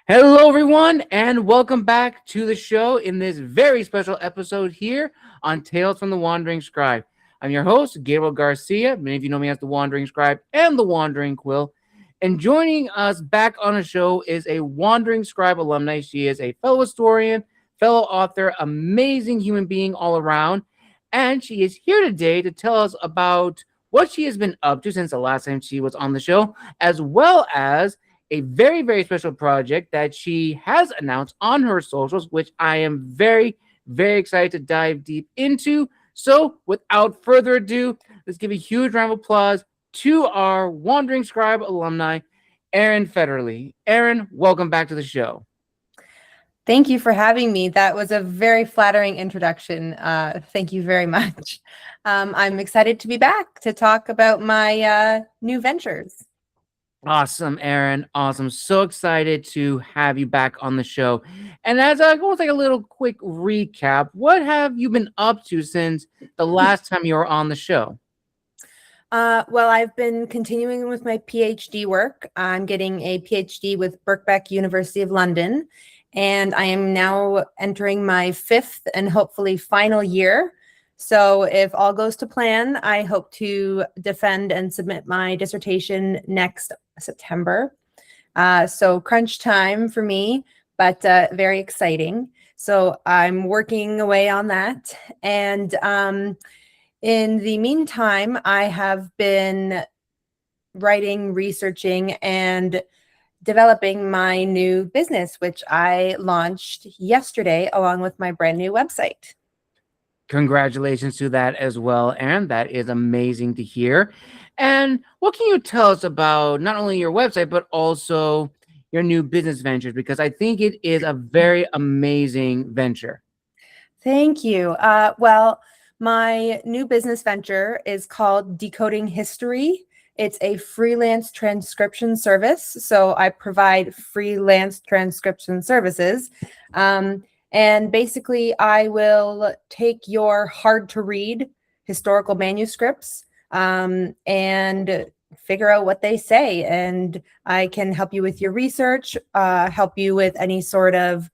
Hello, everyone, and welcome back to the show in this very special episode here on Tales from the Wandering Scribe. I'm your host, Gabriel Garcia. Many of you know me as the Wandering Scribe and the Wandering Quill. And joining us back on the show is a Wandering Scribe alumni. She is a fellow historian, fellow author, amazing human being all around. And she is here today to tell us about what she has been up to since the last time she was on the show, as well as a very, very special project that she has announced on her socials, which I am very, very excited to dive deep into. So, without further ado, let's give a huge round of applause to our Wandering Scribe alumni, Erin Fetterly. Erin, welcome back to the show. Thank you for having me. That was a very flattering introduction. Thank you very much. I'm excited to be back to talk about my new ventures. Awesome, Erin. Awesome. So excited to have you back on the show. And as I go take a little quick recap, what have you been up to since the last time you were on the show? Well, I've been continuing with my PhD work. I'm getting a PhD with Birkbeck University of London, and I am now entering my 5th and hopefully final year. So if all goes to plan, I hope to defend and submit my dissertation next September. So crunch time for me, but very exciting. So I'm working away on that. And in the meantime, I have been writing, researching, and developing my new business, which I launched yesterday along with my brand new website. Congratulations to that as well, Aaron. That is amazing to hear. And what can you tell us about not only your website, but also your new business ventures? Because I think it is a very amazing venture. Thank you. Well, my new business venture is called Decoding History. It's a freelance transcription service. So I provide freelance transcription services. And basically, I will take your hard-to-read historical manuscripts and figure out what they say. And I can help you with your research, help you with any sort of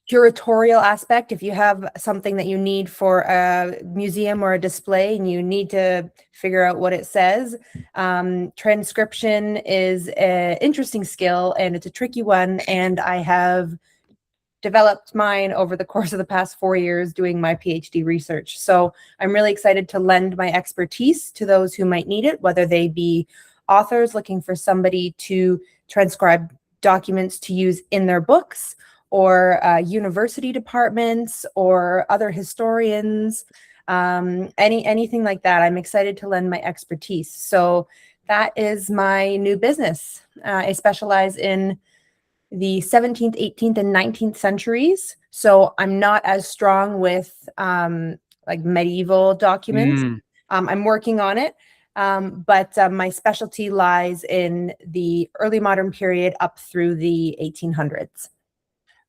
curatorial aspect. If you have something that you need for a museum or a display and you need to figure out what it says, transcription is an interesting skill and it's a tricky one. And I have developed mine over the course of the past 4 years doing my PhD research. So I'm really excited to lend my expertise to those who might need it, whether they be authors looking for somebody to transcribe documents to use in their books, or university departments, or other historians, anything like that. I'm excited to lend my expertise. So that is my new business. I specialize in the 17th, 18th, and 19th centuries. So I'm not as strong with like medieval documents. I'm working on it. But my specialty lies in the early modern period up through the 1800s.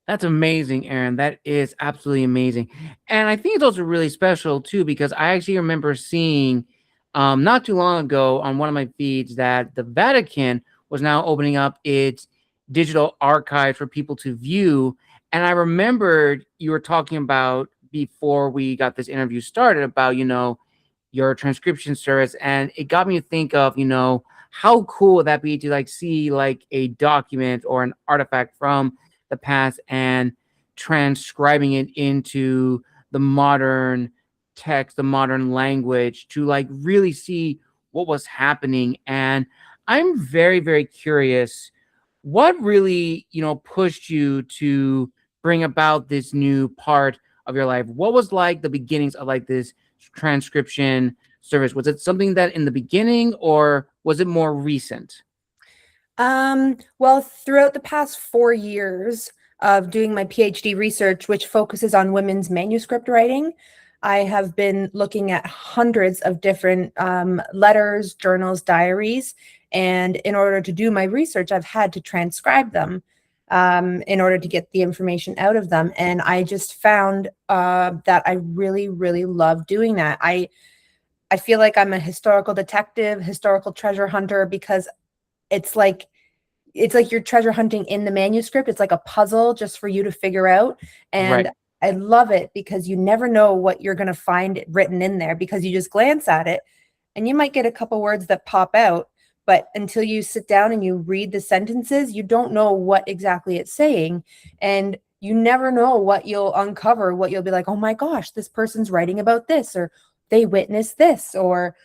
That's amazing, Aaron. That is absolutely amazing. And I think it's also really special too, because I actually remember seeing not too long ago on one of my feeds that the Vatican was now opening up its digital archive for people to view. And I remembered you were talking about before we got this interview started about, your transcription service. And it got me to think of, how cool would that be to see a document or an artifact from the past and transcribing it into the modern text, the modern language to really see what was happening. And I'm very, very curious what really, pushed you to bring about this new part of your life. What was the beginnings of this transcription service? Was it something that in the beginning or was it more recent? Well, throughout the past 4 years of doing my PhD research, which focuses on women's manuscript writing, I have been looking at hundreds of different letters, journals, diaries. And in order to do my research, I've had to transcribe them in order to get the information out of them. And I just found that I really, really love doing that. I feel like I'm a historical detective, historical treasure hunter, because it's like you're treasure hunting in the manuscript. It's like a puzzle just for you to figure out. Right. And I love it because you never know what you're going to find written in there, because you just glance at it and you might get a couple words that pop out, but until you sit down and you read the sentences, you don't know what exactly it's saying. And you never know what you'll uncover, what you'll be like, oh my gosh, this person's writing about this, or they witnessed this, or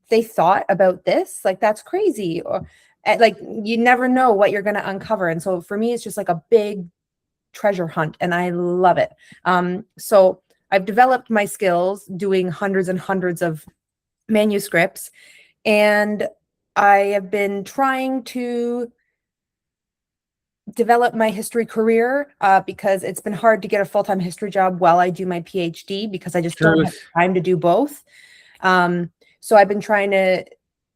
they thought about this. Like, that's crazy. Or like, you never know what you're going to uncover. And so for me, it's just like a big treasure hunt, and I love it. So I've developed my skills doing hundreds and hundreds of manuscripts, and I have been trying to develop my history career because it's been hard to get a full-time history job while I do my PhD, because I just don't have Truth. time to do both. So I've been trying to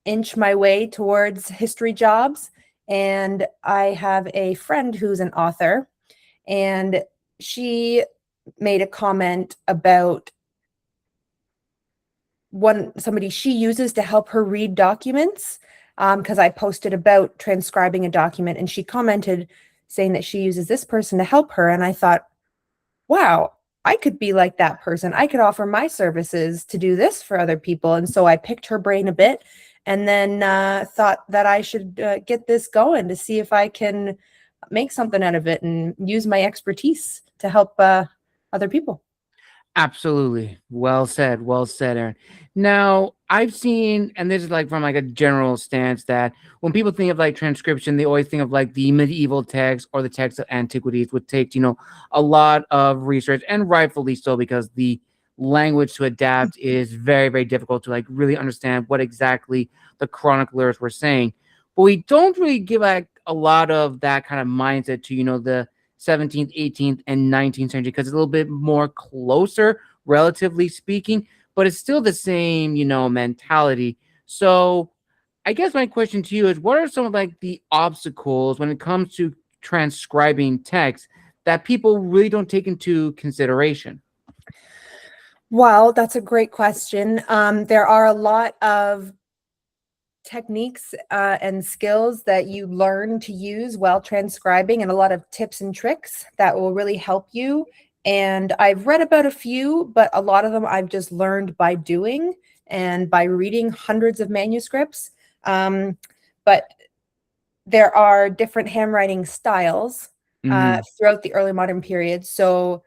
inch my way towards history jobs, and I have a friend who's an author, and she made a comment about somebody she uses to help her read documents, because I posted about transcribing a document, and she commented saying that she uses this person to help her. And I thought, wow, I could be like that person. I could offer my services to do this for other people. And so I picked her brain a bit, and then thought that I should get this going to see if I can make something out of it and use my expertise to help other people. Absolutely. Well said, Aaron. Now, I've seen, and this is like from like a general stance, that when people think of like transcription, they always think of like the medieval text or the text of antiquities, which takes, a lot of research, and rightfully so, because the language to adapt is very, very difficult to like really understand what exactly the chroniclers were saying. But we don't really give like a lot of that kind of mindset to, the 17th, 18th, and 19th century, because it's a little bit more closer, relatively speaking, but it's still the same, mentality. So I guess my question to you is, what are some of like the obstacles when it comes to transcribing text that people really don't take into consideration? Well, that's a great question. There are a lot of techniques and skills that you learn to use while transcribing, and a lot of tips and tricks that will really help you. And I've read about a few, but a lot of them I've just learned by doing and by reading hundreds of manuscripts. But there are different handwriting styles Mm, throughout the early modern period. So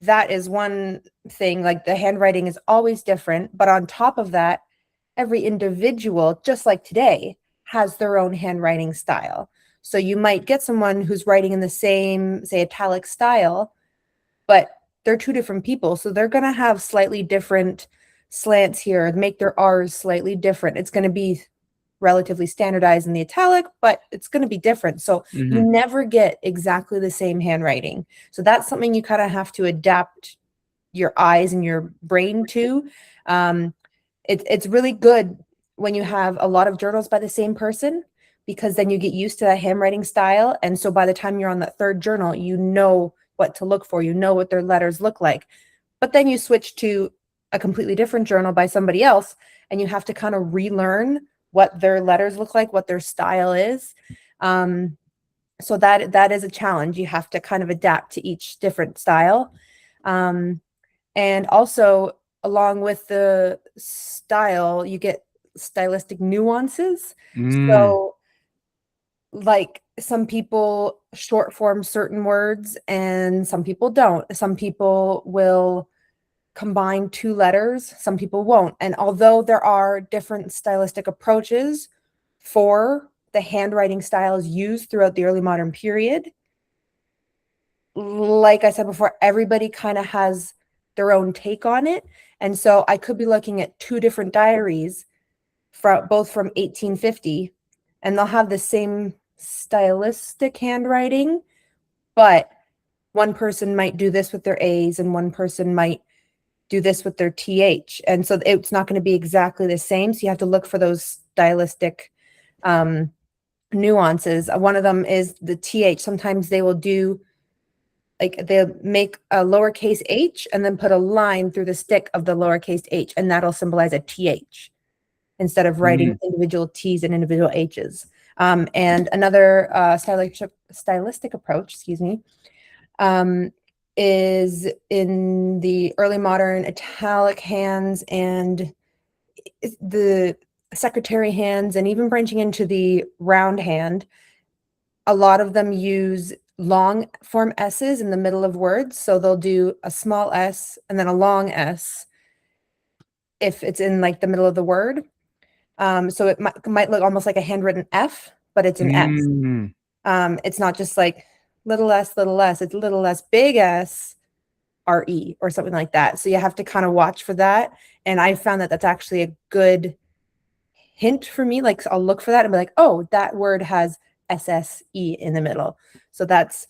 that is one thing. Like, the handwriting is always different, but on top of that, every individual, just like today, has their own handwriting style. So you might get someone who's writing in the same, say, italic style, but they're two different people. So they're going to have slightly different slants here, make their R's slightly different. It's going to be relatively standardized in the italic, but it's going to be different. So you mhm. never get exactly the same handwriting. So that's something you kind of have to adapt your eyes and your brain to. It's really good when you have a lot of journals by the same person, because then you get used to that handwriting style. And so by the time you're on that third journal, you know what to look for, you know what their letters look like. But then you switch to a completely different journal by somebody else, and you have to kind of relearn what their letters look like, what their style is. So that is a challenge. You have to kind of adapt to each different style. And also, along with the style, you get stylistic nuances. Mm, So, like, some people short form certain words and some people don't. Some people will combine two letters, some people won't. And although there are different stylistic approaches for the handwriting styles used throughout the early modern period, like I said before, everybody kind of has their own take on it. And so I could be looking at two different diaries from both from 1850, and they'll have the same stylistic handwriting, but one person might do this with their A's and one person might do this with their TH. And so it's not going to be exactly the same. So you have to look for those stylistic nuances. One of them is the TH. Sometimes they will do, like, they'll make a lowercase h and then put a line through the stick of the lowercase h, and that'll symbolize a TH instead of writing mm, individual T's and individual H's. And another stylistic approach, excuse me, is in the early modern italic hands and the secretary hands, and even branching into the round hand. A lot of them use long form S's in the middle of words. So they'll do a small S and then a long S if it's in like the middle of the word. So it might look almost like a handwritten F, but it's an S. It's not just like little s, it's little s, big S, RE or something like that. So you have to kind of watch for that. And I found that that's actually a good hint for me. Like I'll look for that and be like, oh, that word has SSE in the middle. So that's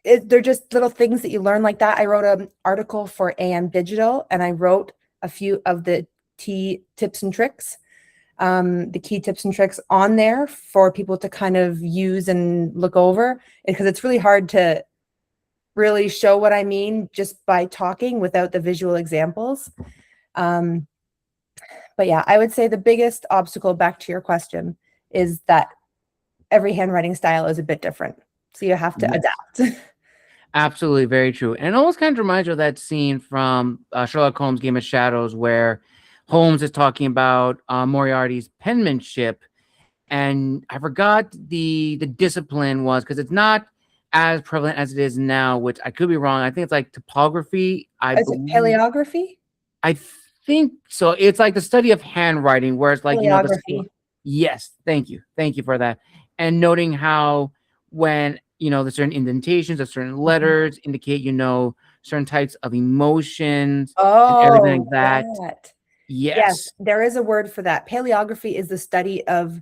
it. They're just little things that you learn like that. I wrote an article for AM Digital, and I wrote a few of the key tips and tricks on there for people to kind of use and look over, because it's really hard to really show what I mean just by talking without the visual examples. But yeah, I would say the biggest obstacle, back to your question, is that every handwriting style is a bit different. So you have to adapt. Absolutely, very true. And it almost kind of reminds you of that scene from Sherlock Holmes' Game of Shadows, where Holmes is talking about Moriarty's penmanship, and I forgot the discipline was, because it's not as prevalent as it is now, which I could be wrong. I think it's like typography. Is it paleography? I think so. It's like the study of handwriting, where it's like, yes, thank you for that. And noting how when the certain indentations of certain letters indicate certain types of emotions and everything like that. Yes, there is a word for that. Paleography is the study of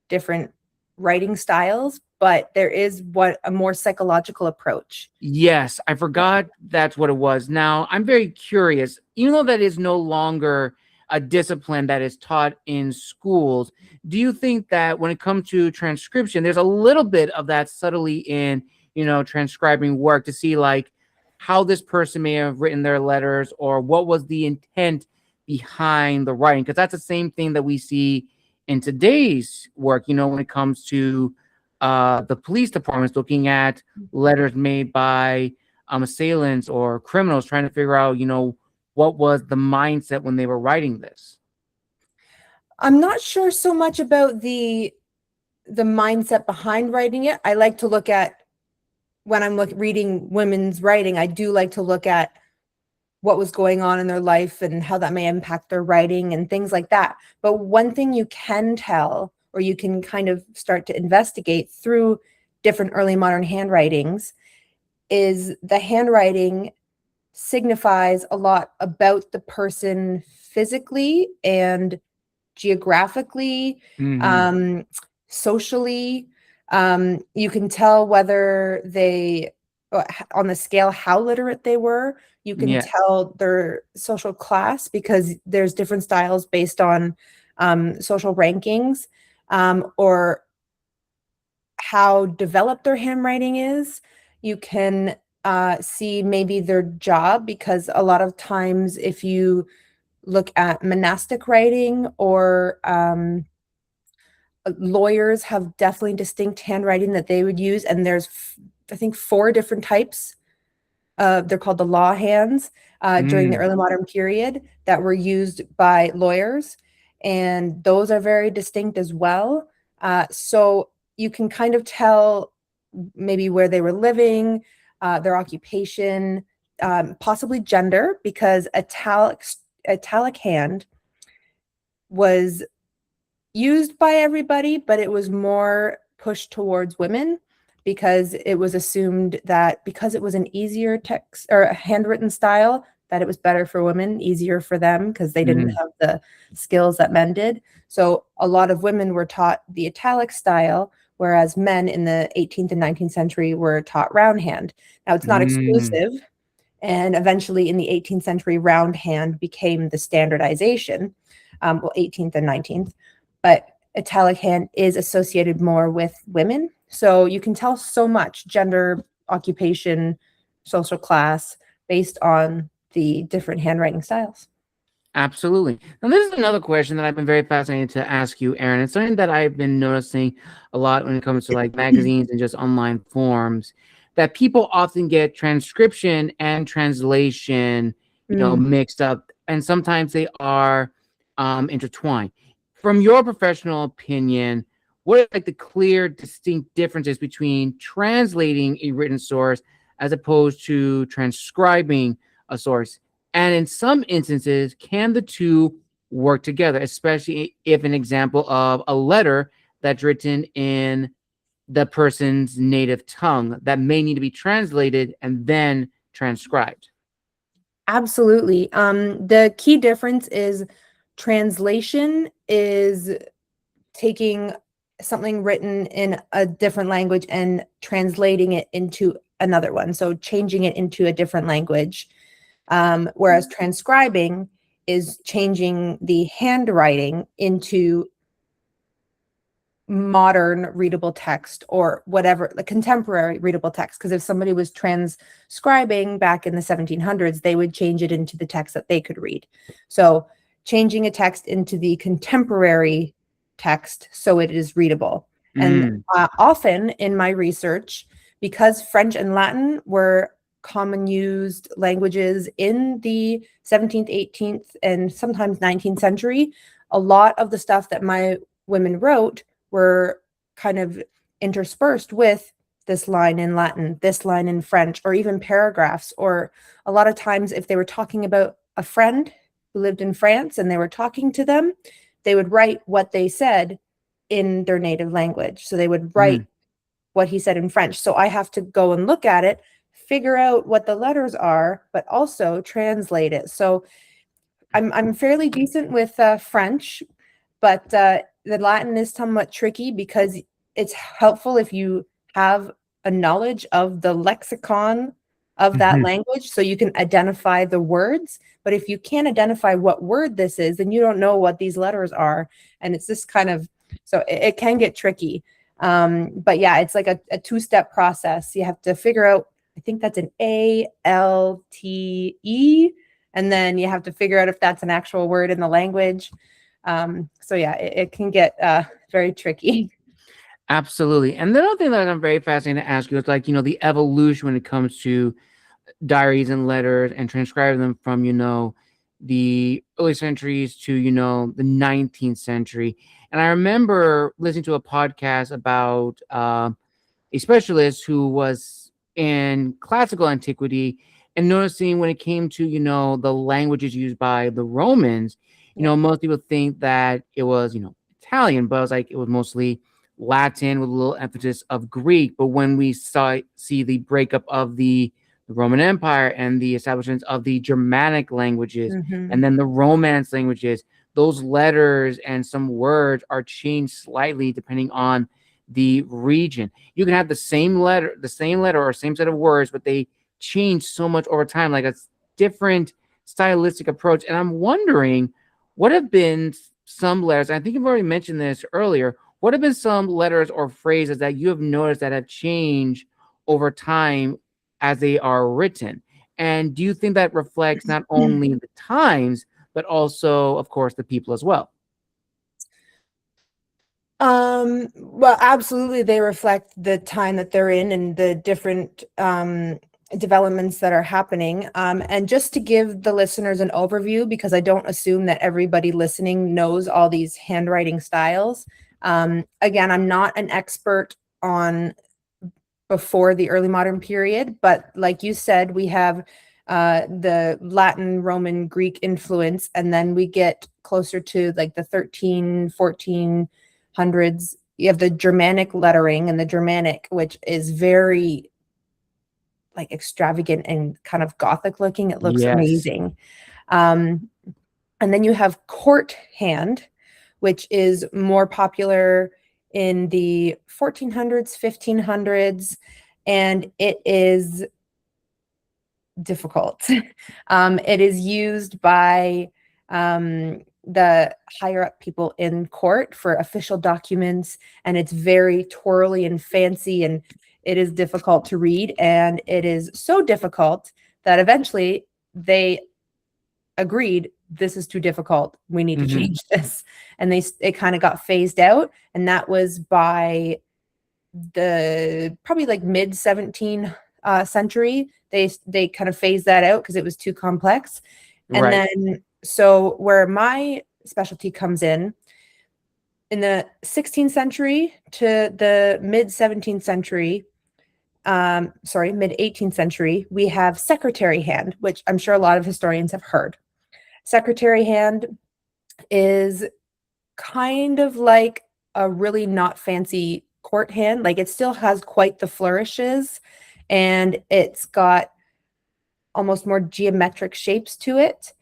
different writing styles, but there is a more psychological approach. Yes, I forgot that's what it was. Now, I'm very curious, even though that is no longer a discipline that is taught in schools, do you think that when it comes to transcription, there's a little bit of that subtly in, transcribing work to see like how this person may have written their letters, or what was the intent behind the writing? Because that's the same thing that we see in today's work, when it comes to the police departments looking at letters made by assailants or criminals, trying to figure out, what was the mindset when they were writing this. I'm not sure so much about the mindset behind writing it. I like to look at, when I'm reading women's writing, I do like to look at what was going on in their life and how that may impact their writing and things like that. But one thing you can tell, or you can kind of start to investigate through different early modern handwritings, is the handwriting signifies a lot about the person physically and geographically, socially. You can tell whether they, on the scale, how literate they were. You can tell their social class, because there's different styles based on social rankings, or how developed their handwriting is. You can see maybe their job, because a lot of times if you look at monastic writing, or lawyers have definitely distinct handwriting that they would use, and there's I think 4 different types. They're called the law hands during the early modern period that were used by lawyers, and those are very distinct as well. So you can kind of tell maybe where they were living, their occupation, possibly gender, because italic hand was used by everybody, but it was more pushed towards women, because it was assumed that because it was an easier text or a handwritten style, that it was better for women, easier for them, because they didn't have the skills that men did. So a lot of women were taught the italic style, whereas men in the 18th and 19th century were taught round hand. Now, it's not exclusive, and eventually in the 18th century, round hand became the standardization, 18th and 19th, but italic hand is associated more with women. So you can tell so much: gender, occupation, social class, based on the different handwriting styles. Absolutely. Now, this is another question that I've been very fascinated to ask you, Aaron. It's something that I've been noticing a lot when it comes to like magazines and just online forums, that people often get transcription and translation, Mm. mixed up, and sometimes they are intertwined. From your professional opinion, what are like the clear, distinct differences between translating a written source as opposed to transcribing a source? And in some instances, can the two work together, especially if an example of a letter that's written in the person's native tongue that may need to be translated and then transcribed? Absolutely. The key difference is translation is taking something written in a different language and translating it into another one. So changing it into a different language. Whereas transcribing is changing the handwriting into modern readable text, or whatever, the contemporary readable text. Because if somebody was transcribing back in the 1700s, they would change it into the text that they could read. So changing a text into the contemporary text so it is readable. And often in my research, because French and Latin were common used languages in the 17th, 18th, and sometimes 19th century, a lot of the stuff that my women wrote were kind of interspersed with this line in Latin, this line in French, or even paragraphs. Or a lot of times, if they were talking about a friend who lived in France and they were talking to them, they would write what they said in their native language. So they would write what he said in French. So I have to go and look at it, figure out what the letters are, but also translate it. So I'm fairly decent with French, but the Latin is somewhat tricky because it's helpful if you have a knowledge of the lexicon of that language so you can identify the words. But if you can't identify what word this is, then you don't know what these letters are. And it's just kind of, so it can get tricky. But yeah, it's like a two-step process. You have to figure out, I think that's an A-L-T-E, and then you have to figure out if that's an actual word in the language. So yeah, it can get very tricky. Absolutely. And the other thing that I'm very fascinated to ask you is like, the evolution when it comes to diaries and letters and transcribing them from, the early centuries to, the 19th century. And I remember listening to a podcast about a specialist who was in classical antiquity and noticing when it came to, the languages used by the Romans, most people think that it was, Italian, but I was like, it was mostly Latin with a little emphasis of Greek. But when we see the breakup of the Roman Empire and the establishment of the Germanic languages and then the Romance languages, those letters and some words are changed slightly depending on the region. You can have the same letter or same set of words, but they change so much over time, like a different stylistic approach. And I'm wondering, what have been some letters, I think you've already mentioned this earlier, what have been some letters or phrases that you have noticed that have changed over time as they are written? And do you think that reflects not only the times, but also, of course, the people as well? Well, absolutely, they reflect the time that they're in and the different developments that are happening. And just to give the listeners an overview, because I don't assume that everybody listening knows all these handwriting styles. Again, I'm not an expert on before the early modern period, but like you said, we have the Latin, Roman, Greek influence, and then we get closer to like the 1400s. You have the Germanic lettering, and the Germanic, which is very like extravagant and kind of Gothic looking. It looks amazing. And then you have court hand, which is more popular in the 1400s, 1500s, and it is difficult. It is used by the higher up people in court for official documents, and it's very twirly and fancy, and it is difficult to read. And it is so difficult that eventually they agreed this is too difficult. We need to Mhm. change this. And it kind of got phased out. And that was by the probably like mid 17th century. They kind of phased that out because it was too complex. And Right. then, so where my specialty comes in the 16th century to the mid 17th century, mid 18th century, we have secretary hand, which I'm sure a lot of historians have heard. Secretary hand is kind of like a really not fancy court hand. Like it still has quite the flourishes, and it's got almost more geometric shapes to it.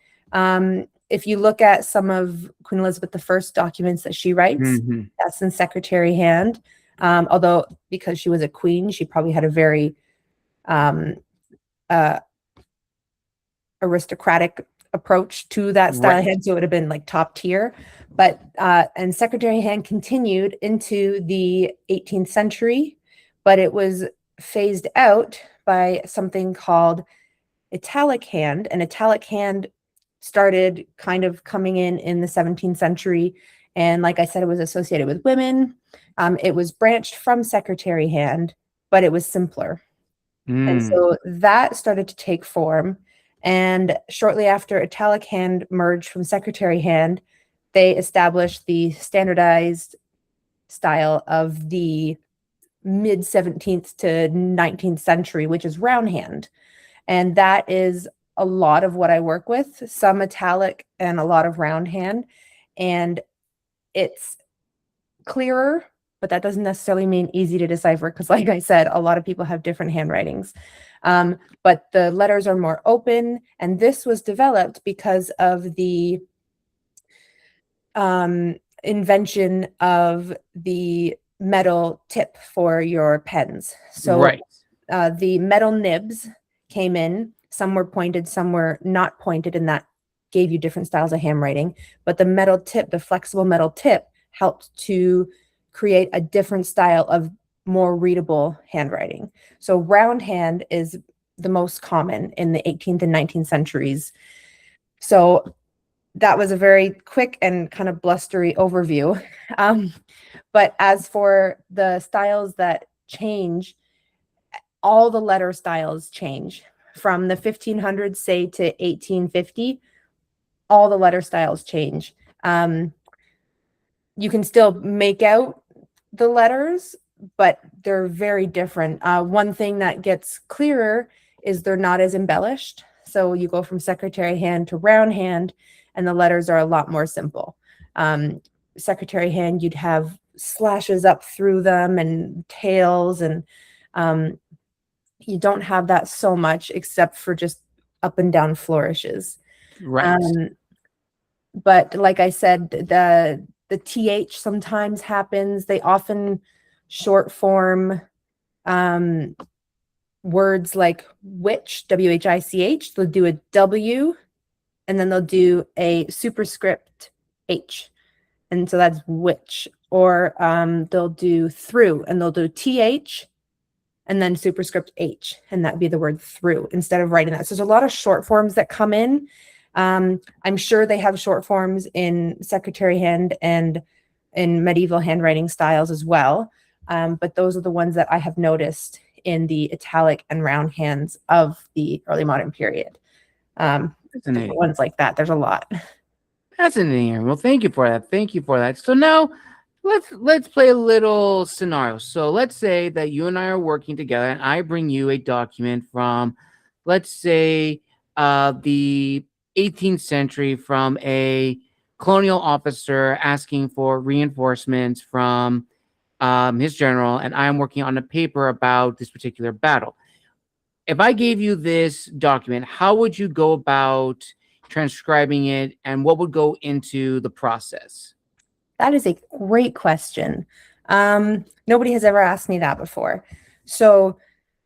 If you look at some of Queen Elizabeth I's documents that she writes, Mhm. that's in secretary hand. Although because she was a queen, she probably had a very um, uh, aristocratic approach to that style of Right. hand, so it would have been like top tier. But and secretary hand continued into the 18th century, but it was phased out by something called italic hand. And italic hand started kind of coming in the 17th century, and like I said, it was associated with women. It was branched from secretary hand, but it was simpler. And Mm. so that started to take form. And shortly after italic hand merged from secretary hand, they established the standardized style of the mid 17th to 19th century, which is round hand. And that is a lot of what I work with, some italic and a lot of round hand. And it's clearer, but that doesn't necessarily mean easy to decipher because, like I said, a lot of people have different handwritings. But the letters are more open, and this was developed because of the invention of the metal tip for your pens. So Right. the metal nibs came in. Some were pointed, some were not pointed, and that gave you different styles of handwriting. But the metal tip, the flexible metal tip, helped to create a different style of more readable handwriting. So round hand is the most common in the 18th and 19th centuries. So that was a very quick and kind of blustery overview. But as for the styles that change, all the letter styles change from the 1500s, say, to 1850. All the letter styles change. You can still make out the letters, but they're very different. One thing that gets clearer is they're not as embellished. So you go from secretary hand to round hand, and the letters are a lot more simple. Secretary hand, you'd have slashes up through them and tails, and you don't have that so much except for just up and down flourishes. Right. Um, but like I said, the th sometimes happens. They often short form words like which, WHICH. They'll do a W, and then they'll do a superscript H, and so that's which. Or they'll do through, and they'll do TH and then superscript H, and that'd be the word through instead of writing that. So there's a lot of short forms that come in. I'm sure they have short forms in secretary hand and in medieval handwriting styles as well. But those are the ones that I have noticed in the italic and round hands of the early modern period. Different Fascinating. ones like that. There's a lot. Fascinating, Aaron. Well, thank you for that. Thank you for that. So now let's play a little scenario. So let's say that you and I are working together, and I bring you a document from, let's say, the 18th century from a colonial officer asking for reinforcements from his general, and I'm working on a paper about this particular battle. If I gave you this document, how would you go about transcribing it, and what would go into the process? That is a great question. Nobody has ever asked me that before. So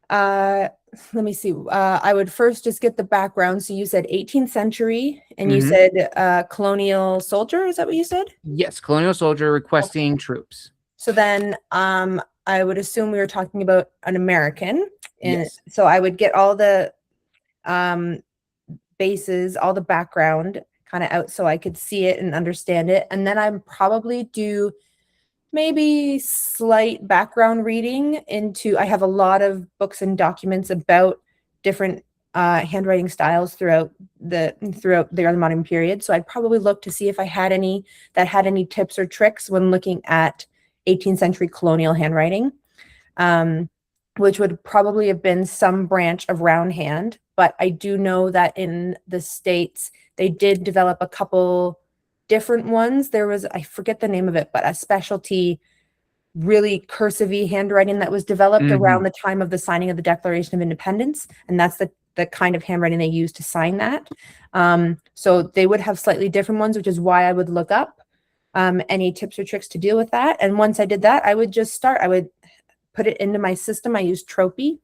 let me see. I would first just get the background. So you said 18th century, and you Mhm. said colonial soldier. Is that what you said? Yes, colonial soldier requesting troops. So then I would assume we were talking about an American. And Yes. so I would get all the bases, all the background, kind of out so I could see it and understand it. And then I probably do maybe slight background reading into, I have a lot of books and documents about different handwriting styles throughout the early modern period. So I'd probably look to see if I had any that had any tips or tricks when looking at 18th century colonial handwriting, which would probably have been some branch of roundhand. But I do know that in the States, they did develop a couple different ones. There was, I forget the name of it, but a specialty, really cursive-y handwriting that was developed around the time of the signing of the Declaration of Independence. And that's the kind of handwriting they use to sign that. So they would have slightly different ones, which is why I would look up any tips or tricks to deal with that. And once I did that, I would just start. I would put it into my system. I used Tropy,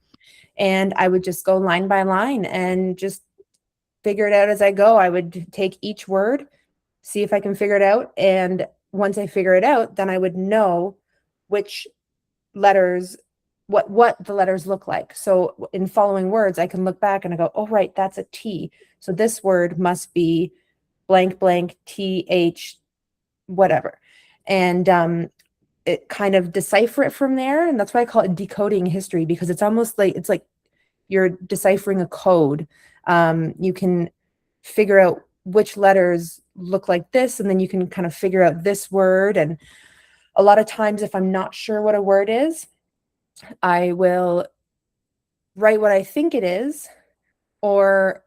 and I would just go line by line and just figure it out as I go. I would take each word, see if I can figure it out. And once I figure it out, then I would know which letters, what the letters look like. So in following words, I can look back and I go, oh, right, that's a T. So this word must be blank, blank, TH, whatever. And it kind of decipher it from there. And that's why I call it decoding history, because it's almost like, it's like you're deciphering a code. You can figure out which letters look like this, and then you can kind of figure out this word. And a lot of times, if I'm not sure what a word is, I will write what I think it is. Or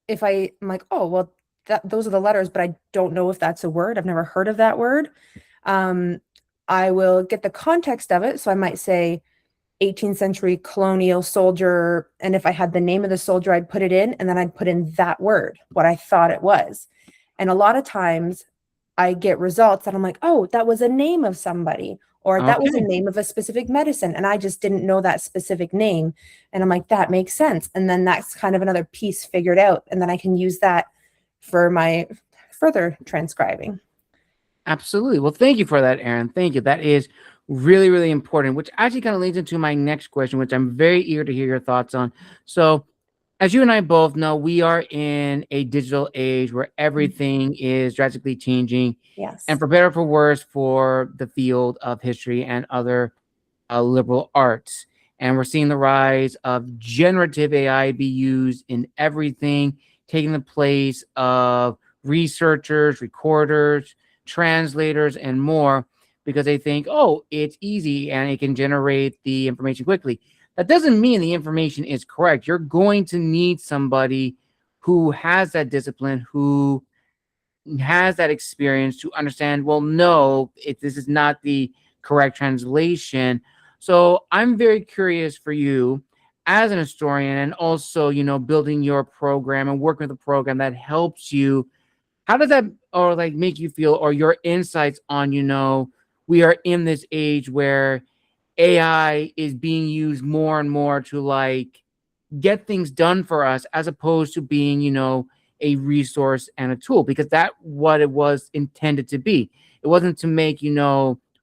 if I'm like, oh, well, those are the letters, but I don't know if that's a word. I've never heard of that word. I will get the context of it. So I might say 18th century colonial soldier. And if I had the name of the soldier, I'd put it in, and then I'd put in that word, what I thought it was. And a lot of times I get results that I'm like, oh, that was a name of somebody, or that was a name of a specific medicine. And I just didn't know that specific name. And I'm like, that makes sense. And then that's kind of another piece figured out. And then I can use that for my further transcribing. Absolutely. Well, thank you for that, Erin. Thank you. That is really, really important, which actually kind of leads into my next question, which I'm very eager to hear your thoughts on. So, as you and I both know, we are in a digital age where everything is drastically changing. Yes. And for better or for worse, for the field of history and other liberal arts. And we're seeing the rise of generative AI be used in everything, taking the place of researchers, recorders, translators, and more, because they think, oh, it's easy and it can generate the information quickly. That doesn't mean the information is correct. You're going to need somebody who has that discipline, who has that experience to understand, well, no, this is not the correct translation. So I'm very curious for you as an historian, and also, building your program and working with a program that helps you. How does that, or like, make you feel, or your insights on, we are in this age where AI is being used more and more to like get things done for us, as opposed to being, a resource and a tool, because that's what it was intended to be. It wasn't to make,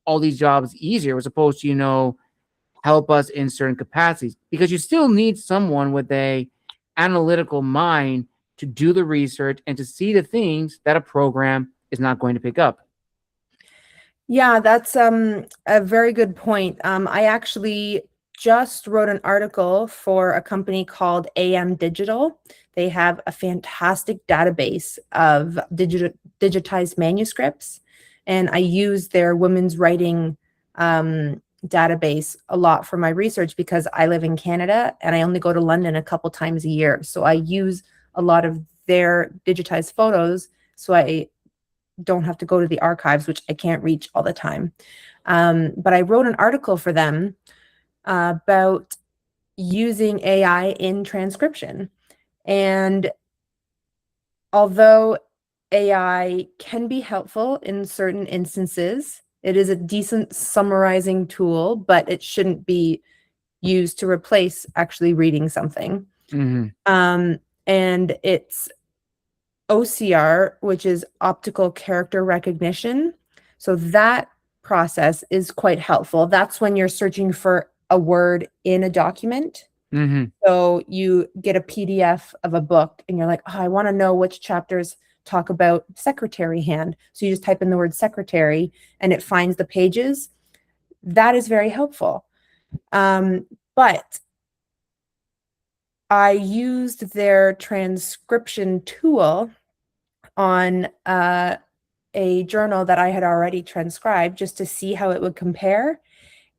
all these jobs easier. It was supposed to, help us in certain capacities, because you still need someone with a analytical mind to do the research and to see the things that a program is not going to pick up. Yeah, that's a very good point. I actually just wrote an article for a company called AM Digital. They have a fantastic database of digitized manuscripts, and I use their women's writing database a lot for my research, because I live in Canada and I only go to London a couple times a year. So I use a lot of their digitized photos, so I don't have to go to the archives, which I can't reach all the time. But I wrote an article for them about using AI in transcription. And although AI can be helpful in certain instances, it is a decent summarizing tool, but it shouldn't be used to replace actually reading something. And it's OCR, which is optical character recognition. So that process is quite helpful. That's when you're searching for a word in a document. Mm-hmm. So you get a PDF of a book and you're like, oh, I want to know which chapters talk about secretary hand. So you just type in the word secretary and it finds the pages. That is very helpful. But I used their transcription tool on a journal that I had already transcribed just to see how it would compare.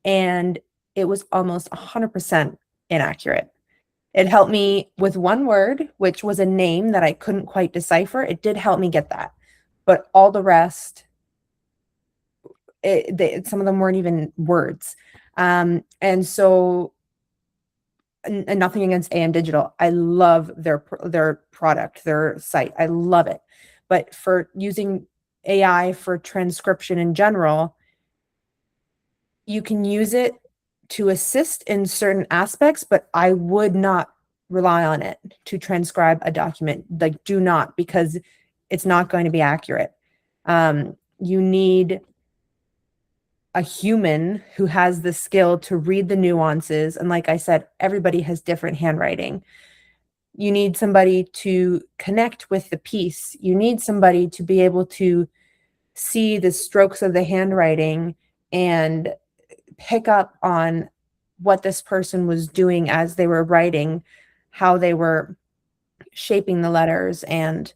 And it was almost 100% inaccurate. It helped me with one word, which was a name that I couldn't quite decipher. It did help me get that. But all the rest, some of them weren't even words. And so, and nothing against AM Digital. I love their product, their site. I love it. But for using AI for transcription in general, you can use it to assist in certain aspects, but I would not rely on it to transcribe a document. Like, do not, because it's not going to be accurate. You need a human who has the skill to read the nuances. And like I said, everybody has different handwriting. You need somebody to connect with the piece. You need somebody to be able to see the strokes of the handwriting and pick up on what this person was doing as they were writing, how they were shaping the letters, and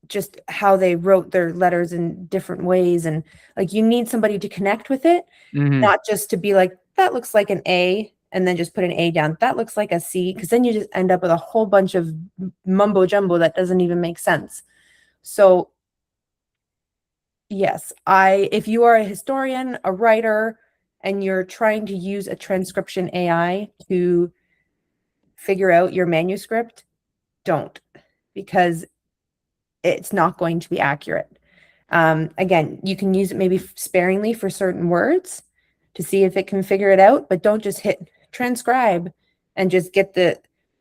just how they wrote their letters in different ways. And like, you need somebody to connect with it, Mm-hmm. not just to be like, that looks like an A, and then just put an A down. That looks like a C, because then you just end up with a whole bunch of mumbo jumbo that doesn't even make sense. So yes, if you are a historian, a writer, and you're trying to use a transcription AI to figure out your manuscript, don't, because it's not going to be accurate. Again, you can use it maybe sparingly for certain words to see if it can figure it out, but don't just hit transcribe and just get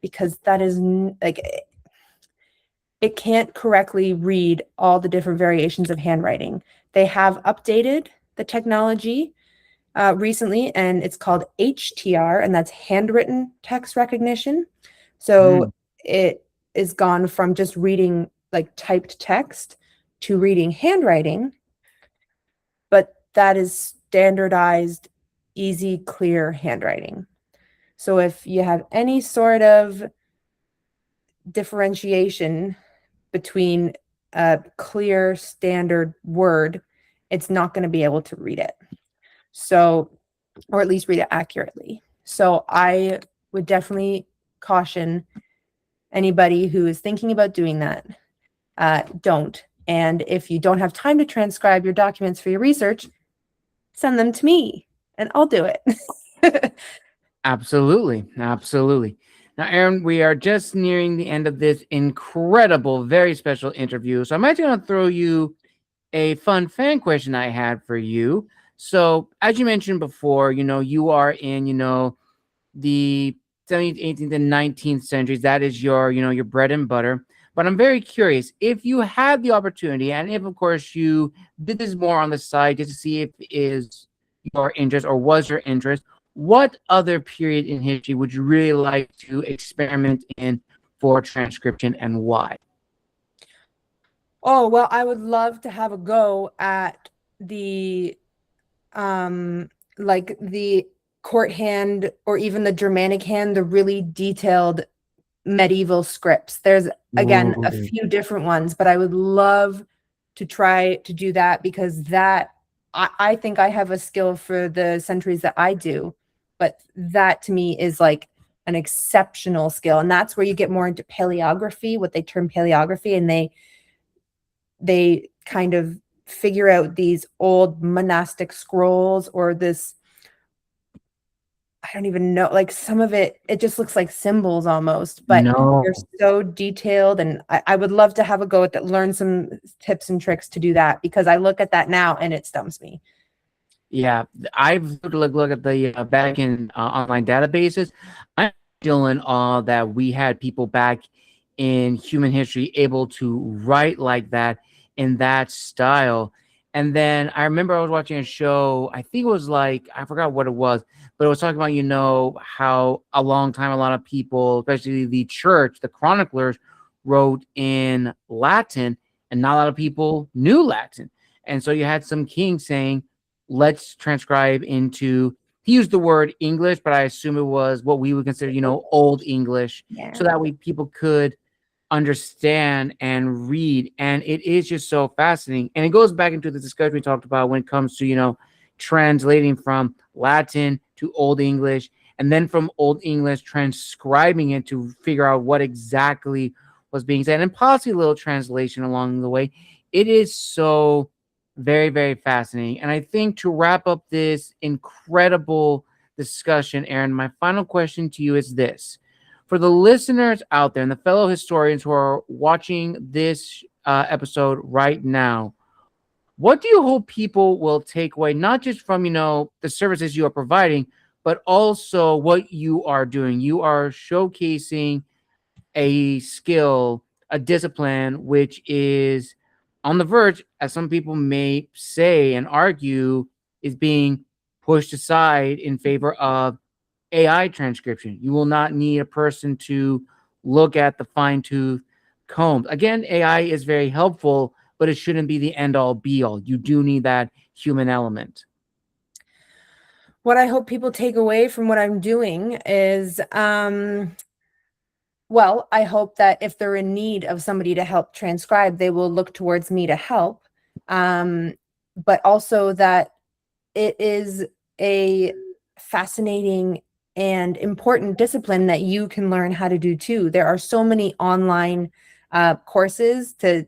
because that is like, it can't correctly read all the different variations of handwriting. They have updated the technology recently, and it's called HTR, and that's handwritten text recognition. So it is gone from just reading like typed text to reading handwriting, but that is standardized, easy, clear handwriting. So if you have any sort of differentiation between a clear standard word, it's not going to be able to read it. So, or at least read it accurately. So I would definitely caution anybody who is thinking about doing that, don't. And if you don't have time to transcribe your documents for your research, send them to me and I'll do it. Absolutely. Absolutely. Now, Erin, we are just nearing the end of this incredible, very special interview. So I'm actually going to throw you a fun fan question I had for you. So, as you mentioned before, you are in, the 17th, 18th, and 19th centuries. That is your bread and butter. But I'm very curious if you had the opportunity, and if, of course, you did this more on the side just to see if it is your interest or was your interest, what other period in history would you really like to experiment in for transcription, and why? Oh, well, I would love to have a go at the like the court hand, or even the Germanic hand, the really detailed medieval scripts. There's, again, a Ooh. few different ones, but I would love to try to do that, because that I think I have a skill for the centuries that I do, but that to me is like an exceptional skill. And that's where you get more into paleography, what they term paleography, and they kind of figure out these old monastic scrolls, or this, I don't even know, like some of it just looks like symbols almost, but they're No. so detailed. And I would love to have a go at that, learn some tips and tricks to do that, because I look at that now and it stumps me. Yeah, I've look at the back in online databases. I'm still in awe that we had people back in human history able to write like that in that style. And then I remember I was watching a show, I think it was like, I forgot what it was, but it was talking about, how a long time, a lot of people, especially the church, the chroniclers, wrote in Latin, and not a lot of people knew Latin. And so you had some king saying, let's transcribe into, he used the word English, but I assume it was what we would consider, Old English, Yeah. so that way people could understand and read. And it is just so fascinating. And it goes back into the discussion we talked about when it comes to, translating from Latin to Old English, and then from Old English, transcribing it to figure out what exactly was being said, and possibly a little translation along the way. It is so very, very fascinating. And I think to wrap up this incredible discussion, Erin, my final question to you is this: for the listeners out there and the fellow historians who are watching this episode right now, what do you hope people will take away, not just from, the services you are providing, but also what you are doing? You are showcasing a skill, a discipline, which is on the verge, as some people may say and argue, is being pushed aside in favor of AI transcription. You will not need a person to look at the fine tooth comb. Again, AI is very helpful, but it shouldn't be the end all be all. You do need that human element. What I hope people take away from what I'm doing is, well, I hope that if they're in need of somebody to help transcribe, they will look towards me to help. But also that it is a fascinating and important discipline that you can learn how to do too. There are so many online courses to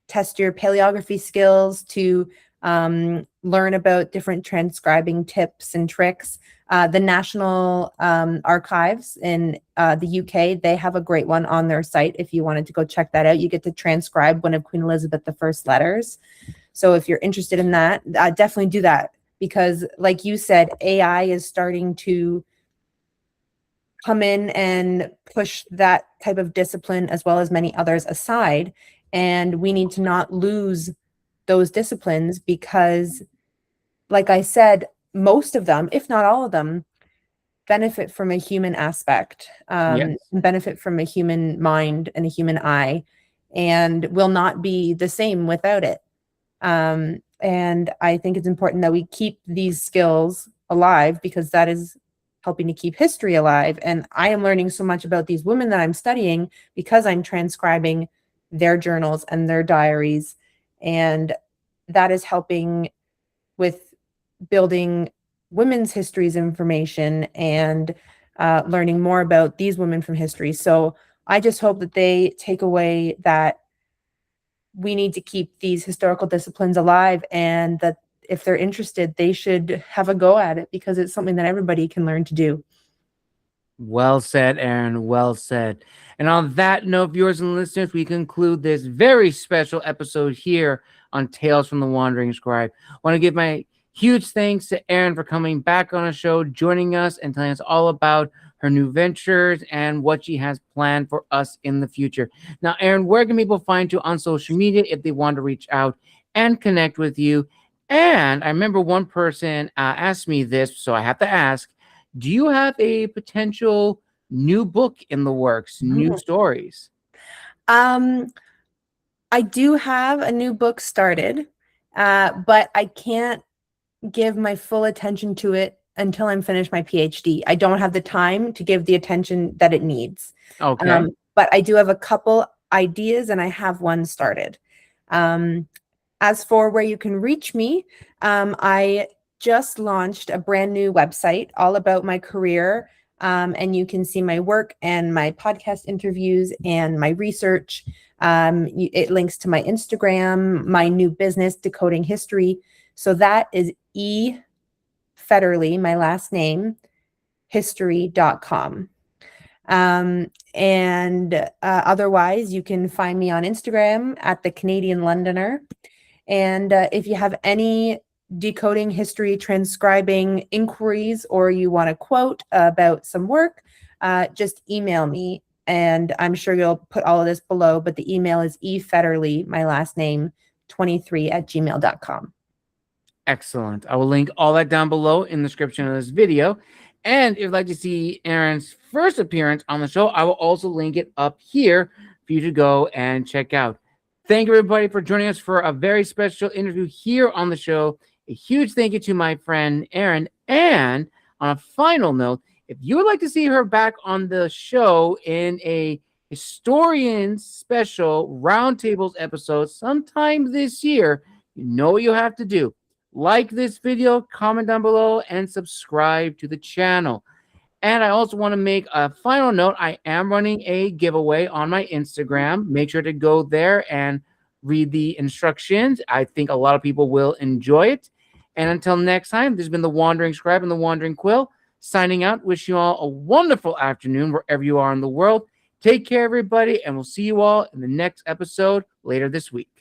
test your paleography skills, to learn about different transcribing tips and tricks. The National Archives in the UK, they have a great one on their site. If you wanted to go check that out, you get to transcribe one of Queen Elizabeth I's letters. So if you're interested in that, definitely do that. Because like you said, AI is starting to come in and push that type of discipline as well as many others aside. And we need to not lose those disciplines because, like I said, most of them, if not all of them, benefit from a human aspect, Yes. benefit from a human mind and a human eye, and will not be the same without it. And I think it's important that we keep these skills alive because that is helping to keep history alive. And I am learning so much about these women that I'm studying because I'm transcribing their journals and their diaries. And that is helping with building women's histories information and learning more about these women from history. So I just hope that they take away that we need to keep these historical disciplines alive, and that if they're interested, they should have a go at it because it's something that everybody can learn to do. Well said, Erin. Well said. And on that note, viewers and listeners, we conclude this very special episode here on Tales from the Wandering Scribe. I want to give my huge thanks to Erin for coming back on a show, joining us, and telling us all about her new ventures and what she has planned for us in the future. Now, Erin, where can people find you on social media if they want to reach out and connect with you? And I remember one person asked me this, so I have to ask, do you have a potential new book in the works, new stories? Um, I do have a new book started, but I can't give my full attention to it until I'm finished my PhD. I don't have the time to give the attention that it needs. Okay. But I do have a couple ideas and I have one started. As for where you can reach me, I just launched a brand new website all about my career. And you can see my work and my podcast interviews and my research. It links to my Instagram, my new business, Decoding History. So that is E. Fetterly, my last name, history.com. And otherwise, you can find me on Instagram at the Canadian Londoner. And if you have any decoding history, transcribing inquiries, or you want to quote about some work, just email me. And I'm sure you'll put all of this below, but the email is efetterly, my last name, 23 @gmail.com. Excellent. I will link all that down below in the description of this video. And if you'd like to see Erin's first appearance on the show, I will also link it up here for you to go and check out. Thank you, everybody, for joining us for a very special interview here on the show. A huge thank you to my friend Erin. And on a final note, if you would like to see her back on the show in a historian special roundtables episode sometime this year, you know what you have to do. Like this video, comment down below, and subscribe to the channel. And I also want to make a final note. I am running a giveaway on my Instagram. Make sure to go there and read the instructions. I think a lot of people will enjoy it. And until next time, this has been the Wandering Scribe and the Wandering Quill, signing out. Wish you all a wonderful afternoon wherever you are in the world. Take care, everybody, and we'll see you all in the next episode later this week.